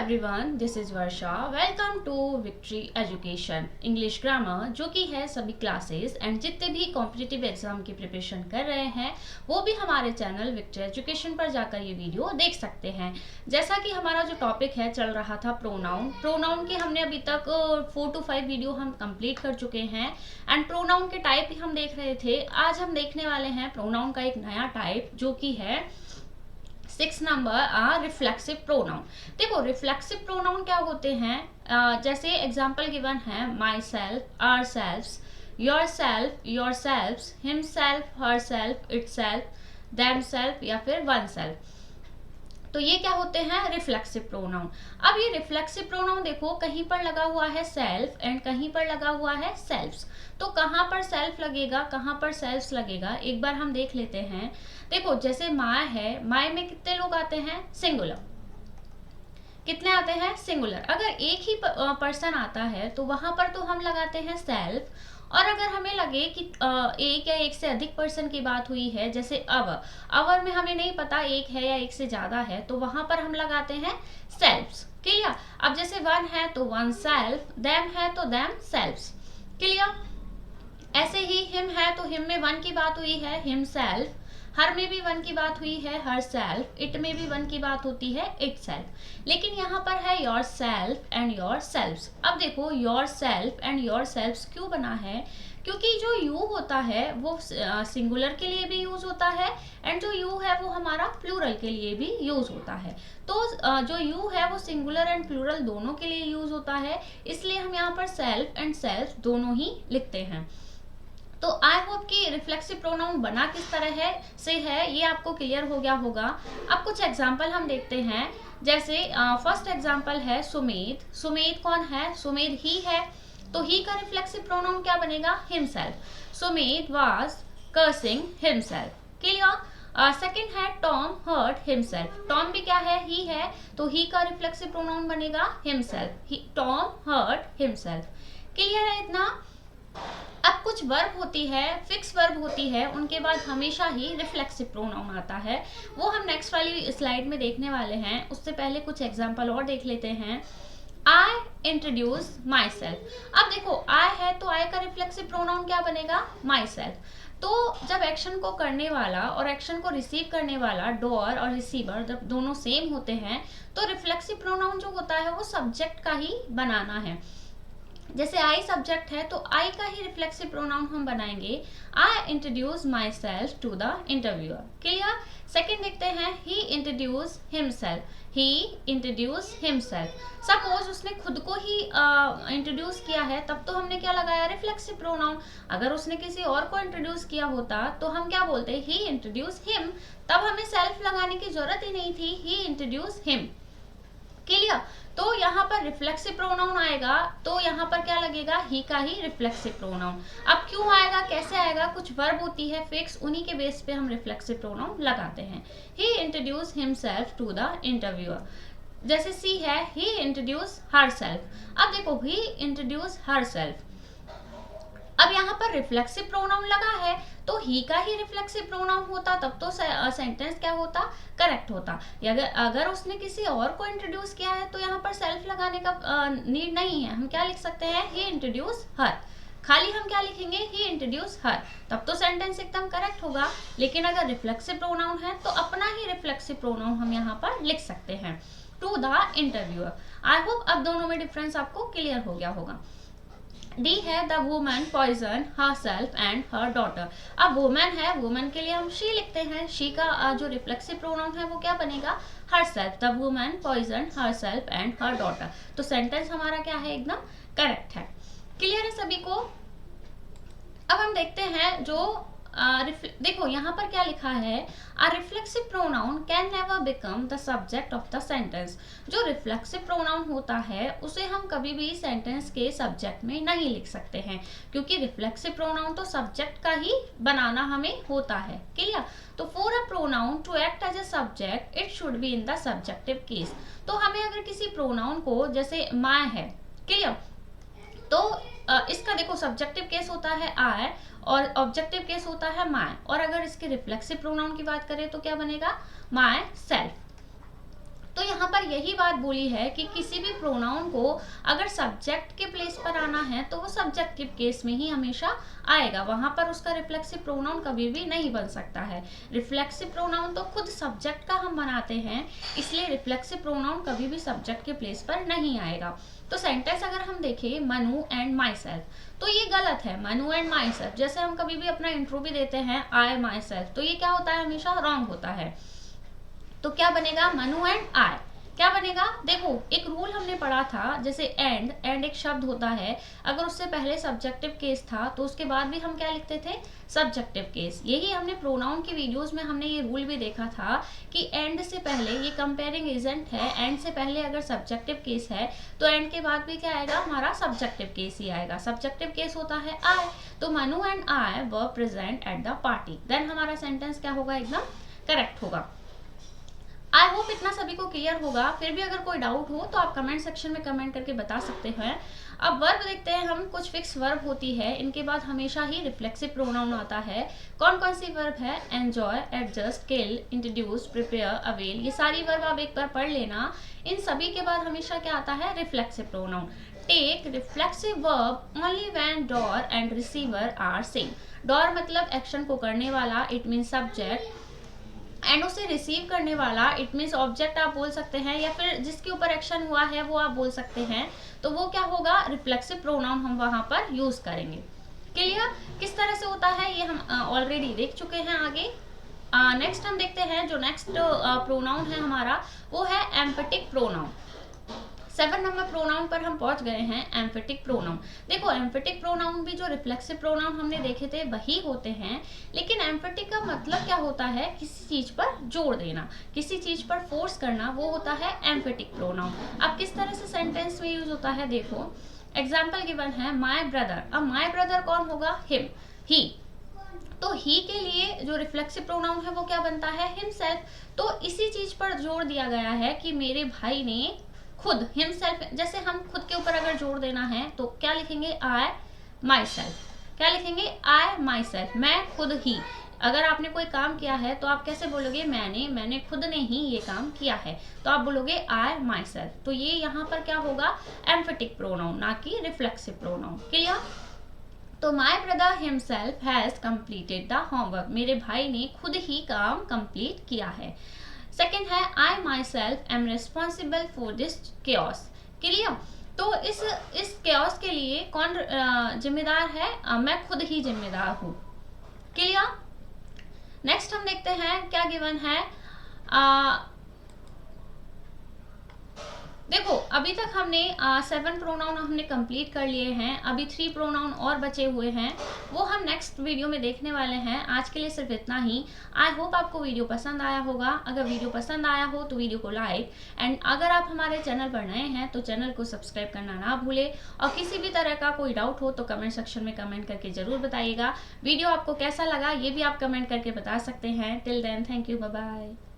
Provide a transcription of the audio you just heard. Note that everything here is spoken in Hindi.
Everyone, this is Varsha. Welcome to victory education English grammar, जो कि है सभी क्लासेस एंड जितने भी कॉम्पिटिटिव एग्जाम की प्रिपरेशन कर रहे हैं वो भी हमारे चैनल विक्ट्री एजुकेशन पर जाकर ये वीडियो देख सकते हैं। जैसा कि हमारा जो टॉपिक है चल रहा था प्रोनाउन के हमने अभी तक 4 to 5 वीडियो हम कंप्लीट कर चुके हैं एंड प्रोनाउन के टाइप भी हम देख रहे थे। आज हम देखने वाले हैं प्रोनाउन का एक नया टाइप जो कि है 6 नंबर रिफ्लेक्सिव प्रोनाउन। देखो रिफ्लेक्सिव प्रोनाउन क्या होते हैं, जैसे एग्जांपल गिवन है myself, ourselves, yourself, yourselves, himself, herself, itself, themselves या फिर वन सेल्फ। तो ये क्या होते हैं रिफ्लेक्सिव प्रोनाउन। अब ये रिफ्लेक्सिव प्रोनाउन देखो कहीं पर लगा हुआ है सेल्फ एंड कहीं पर लगा हुआ है सेल्फ्स। तो कहाँ पर सेल्फ लगेगा, कहाँ पर सेल्फ्स लगेगा, एक बार हम देख लेते हैं। देखो जैसे माय है, माय में कितने लोग आते हैं सिंगुलर, कितने आते हैं सिंगुलर। अगर एक ही पर्सन आता है तो वहां पर तो हम लगाते हैं सेल्फ, और अगर हमें लगे कि एक या एक से अधिक पर्सन की बात हुई है, जैसे अवर में हमें नहीं पता एक है या एक से ज्यादा है, तो वहां पर हम लगाते हैं सेल्फ्स। क्लियर। अब जैसे वन है तो वन सेल्फ, देम है तो देम सेल्फ्स। क्लियर। ऐसे ही हिम है तो हिम में वन की बात हुई है, हिम सेल्फ। हर में भी वन की बात हुई है, हर सेल्फ। इट में भी वन की बात होती है, इट सेल्फ। लेकिन यहाँ पर है yourself and yourselves. अब देखो yourself and yourselves क्यों बना है, क्योंकि जो यू होता है वो सिंगुलर के लिए भी यूज होता है एंड जो यू है वो हमारा प्लूरल के लिए भी यूज होता है। तो जो यू है वो सिंगुलर एंड प्लूरल दोनों के लिए यूज होता है, इसलिए हम यहाँ पर सेल्फ एंड सेल्फ दोनों ही लिखते हैं। तो आई होप कि रिफ्लेक्सिव प्रोनाउन बना किस तरह से है ये आपको क्लियर हो गया होगा। अब कुछ एग्जाम्पल हम देखते हैं। जैसे फर्स्ट एग्जाम्पल है सुमेध। सुमेध कौन है, सुमेध ही है, तो ही का रिफ्लेक्सिव प्रोनाउन क्या बनेगा himself. Sumedh was cursing himself. Clear. Second है टॉम हर्ट हिमसेल्फ। टॉम भी क्या है, ही है, तो ही का रिफ्लेक्सिव प्रोनाउन बनेगा himself. Tom hurt himself. Clear है इतना। अब कुछ वर्ब होती है, फिक्स वर्ब होती है, उनके बाद हमेशा ही रिफ्लेक्सिव प्रोनाउन आता है, वो हम नेक्स्ट वाली स्लाइड में देखने वाले हैं। उससे पहले कुछ एग्जांपल और देख लेते हैं। आई इंट्रोड्यूस माई सेल्फ। अब देखो आई है तो आई का रिफ्लेक्सिव प्रोनाउन क्या बनेगा माई सेल्फ। तो जब एक्शन को करने वाला और एक्शन को रिसीव करने वाला डोअर और रिसीवर जब दोनों सेम होते हैं तो रिफ्लेक्सिव प्रोनाउन जो होता है वो सब्जेक्ट का ही बनाना है। जैसे आई सब्जेक्ट है तो आई का ही रिफ्लेक्सिव प्रोनाउन हम बनाएंगे, I introduce myself to the interviewer. Clear. Second देखते हैं he introduce himself. He introduce himself. Suppose उसने खुद को ही इंट्रोड्यूस किया है, तब तो हमने क्या लगाया रिफ्लेक्सिव प्रोनाउन। अगर उसने किसी और को इंट्रोड्यूस किया होता तो हम क्या बोलते ही इंट्रोड्यूस हिम, तब हमें सेल्फ लगाने की जरूरत ही नहीं थी, ही इंट्रोड्यूस हिम। क्लियर। तो यहाँ पर रिफ्लेक्सिव प्रोनाउन आएगा तो यहाँ पर क्या लगेगा ही का ही रिफ्लेक्सिव प्रोनाउन। अब क्यों आएगा, कैसे आएगा, कुछ वर्ब होती है फिक्स, उन्हीं के बेस पे हम रिफ्लेक्सिव प्रोनाउन लगाते हैं। He introduce himself to the interviewer. जैसे सी है ही इंट्रोड्यूस हर सेल्फ। अब देखो ही इंट्रोड्यूस हर सेल्फ। अब यहाँ पर रिफ्लेक्सिव प्रोनाउन लगा है तो ही का ही रिफ्लेक्सिव प्रोनाउन होता, तब तो सेंटेंस क्या होता, करेक्ट होता। अगर उसने किसी और को इंट्रोड्यूस किया है तो यहाँ पर सेल्फ लगाने का नीड नहीं है। हम क्या लिख सकते हैं ही इंट्रोड्यूस हर। खाली हम क्या लिखेंगे ही इंट्रोड्यूस हर, तब तो सेंटेंस एकदम करेक्ट होगा। लेकिन अगर रिफ्लेक्सिव प्रोनाउन है तो अपना ही रिफ्लेक्सिव प्रोनाउन हम यहाँ पर लिख सकते हैं to the interviewer. I hope अब दोनों में डिफरेंस आपको क्लियर हो गया होगा। डी है the woman poison herself and her daughter. अब वुमन है, वुमन के लिए हम शी लिखते हैं, शी का जो रिफ्लेक्सिव प्रोनाउन है वो क्या बनेगा herself. The woman poison herself and her daughter. तो सेंटेंस हमारा क्या है, एकदम करेक्ट है। क्लियर है सभी को। अब हम देखते हैं जो देखो यहाँ पर क्या लिखा है, a reflexive pronoun can never become the subject of the sentence. जो रिफ्लेक्सिव प्रोनाउन होता है उसे हम कभी भी सेंटेंस के सब्जेक्ट में नहीं लिख सकते हैं, क्योंकि रिफ्लेक्सिव प्रोनाउन तो सब्जेक्ट का ही बनाना हमें होता है। क्लियर। तो for a pronoun to act as a subject it should be in the subjective case. तो हमें अगर किसी प्रोनाउन को, जैसे माय है, क्लियर, तो इसका देखो सब्जेक्टिव केस होता है आई और ऑब्जेक्टिव केस होता है माय, और अगर इसके रिफ्लेक्सिव प्रोनाउन की बात करें तो क्या बनेगा माय सेल्फ। तो यहाँ पर यही बात बोली है कि किसी भी प्रोनाउन को अगर सब्जेक्ट के प्लेस पर आना है तो वो सब्जेक्टिव केस में ही हमेशा आएगा, वहां पर उसका रिफ्लेक्सिव प्रोनाउन कभी भी नहीं बन सकता है। रिफ्लेक्सिव प्रोनाउन तो खुद सब्जेक्ट का हम बनाते हैं, इसलिए रिफ्लेक्सिव प्रोनाउन कभी भी सब्जेक्ट के प्लेस पर नहीं आएगा। तो सेंटेंस अगर हम देखें मनु एंड माई सेल्फ, तो ये गलत है। मनु एंड माई सेल्फ, जैसे हम कभी भी अपना इंट्रो भी देते हैं आई माई सेल्फ, तो ये क्या होता है, हमेशा रॉन्ग होता है। तो क्या बनेगा, मनु एंड आई। क्या बनेगा, देखो एक रूल हमने पढ़ा था, जैसे एंड एक शब्द होता है, अगर उससे पहले सब्जेक्टिव केस था तो उसके बाद भी हम क्या लिखते थे, सब्जेक्टिव केस। यही हमने प्रोनाउन की वीडियोस में हमने ये रूल भी देखा था कि एंड से पहले, ये कंपेयरिंग एजेंट है, एंड से पहले अगर सब्जेक्टिव केस है तो एंड के बाद भी क्या आएगा, हमारा सब्जेक्टिव केस ही आएगा। सब्जेक्टिव केस होता है आई, तो Manu and I were present at the party, then हमारा सेंटेंस क्या होगा, एकदम करेक्ट होगा। आई होप इतना सभी को क्लियर होगा। फिर भी अगर कोई डाउट हो तो आप कमेंट सेक्शन में कमेंट करके बता सकते हैं। अब वर्ब देखते हैं हम, कुछ फिक्स वर्ब होती है, इनके बाद हमेशा ही रिफ्लेक्सिव प्रोनाउन आता है। कौन कौन सी वर्ब है, एंजॉय, एडजस्ट, किल, इंट्रोड्यूस, प्रिपेयर, अवेल, ये सारी वर्ब आप एक बार पढ़ लेना। इन सभी के बाद हमेशा क्या आता है, reflexive pronoun. Take reflexive verb only when doer and receiver are same. Doer मतलब एक्शन को करने वाला, इट मीन सब्जेक्ट, एंड उसे रिसीव करने वाला, इट मीन्स ऑब्जेक्ट आप बोल सकते हैं, या फिर जिसके ऊपर एक्शन हुआ है वो आप बोल सकते हैं। तो वो क्या होगा, रिफ्लेक्सिव प्रोनाउन हम वहां पर यूज करेंगे। क्लियर, किस तरह से होता है ये हम ऑलरेडी देख चुके हैं। आगे नेक्स्ट हम देखते हैं, जो नेक्स्ट प्रोनाउन है हमारा वो है एम्फेटिक प्रोनाउन। 7 नंबर प्रोनाउन पर हम पहुंच गए हैं, एम्फेटिक प्रोनाउन। देखो एम्फेटिक प्रोनाउन भी जो रिफ्लेक्सिव प्रोनाउन हमने देखे थे वही होते हैं, लेकिन एम्फेटिक का मतलब क्या होता है, किसी चीज पर जोर देना, किसी चीज पर फोर्स करना, वो होता है एम्फेटिक प्रोनाउन। अब किस तरह से सेंटेंस में यूज होता है, देखो एग्जाम्पल गिवन है, माई ब्रदर। अब माई ब्रदर कौन होगा, हिम, ही। तो ही के लिए जो रिफ्लेक्सिव प्रोनाउन है वो क्या बनता है, हिमसेल्फ। तो इसी चीज पर जोर दिया गया है कि मेरे भाई ने खुद, हिमसेल्फ, जैसे हम खुद के ऊपर अगर जोर देना है तो क्या लिखेंगे, आई माई सेल्फ। क्या लिखेंगे, आई माई सेल्फ, मैं खुद ही। अगर आपने कोई काम किया है तो आप कैसे बोलोगे, मैंने खुद ने ही ये काम किया है, तो आप बोलोगे आई माई सेल्फ। तो ये यहाँ पर क्या होगा, एम्फेटिक प्रोनाउन, ना कि रिफ्लेक्सिव प्रोनाउन। क्लियर। तो my brother himself has completed the homework, मेरे भाई ने खुद ही काम कंप्लीट किया है। सेकेंड है, आई my self am responsible for this chaos. Clear. तो इस केओस के लिए कौन जिम्मेदार है, मैं खुद ही जिम्मेदार हूँ। क्लियर। नेक्स्ट हम देखते हैं क्या गिवन है। देखो अभी तक हमने 7 प्रोनाउन हमने कंप्लीट कर लिए हैं, अभी 3 प्रोनाउन और बचे हुए हैं, वो हम नेक्स्ट वीडियो में देखने वाले हैं। आज के लिए सिर्फ इतना ही। आई होप आपको वीडियो पसंद आया होगा। अगर वीडियो पसंद आया हो तो वीडियो को लाइक, एंड अगर आप हमारे चैनल पर नए हैं तो चैनल को सब्सक्राइब करना ना भूलें। और किसी भी तरह का कोई डाउट हो तो कमेंट सेक्शन में कमेंट करके जरूर बताइएगा। वीडियो आपको कैसा लगा ये भी आप कमेंट करके बता सकते हैं। Till then, thank you, bye bye.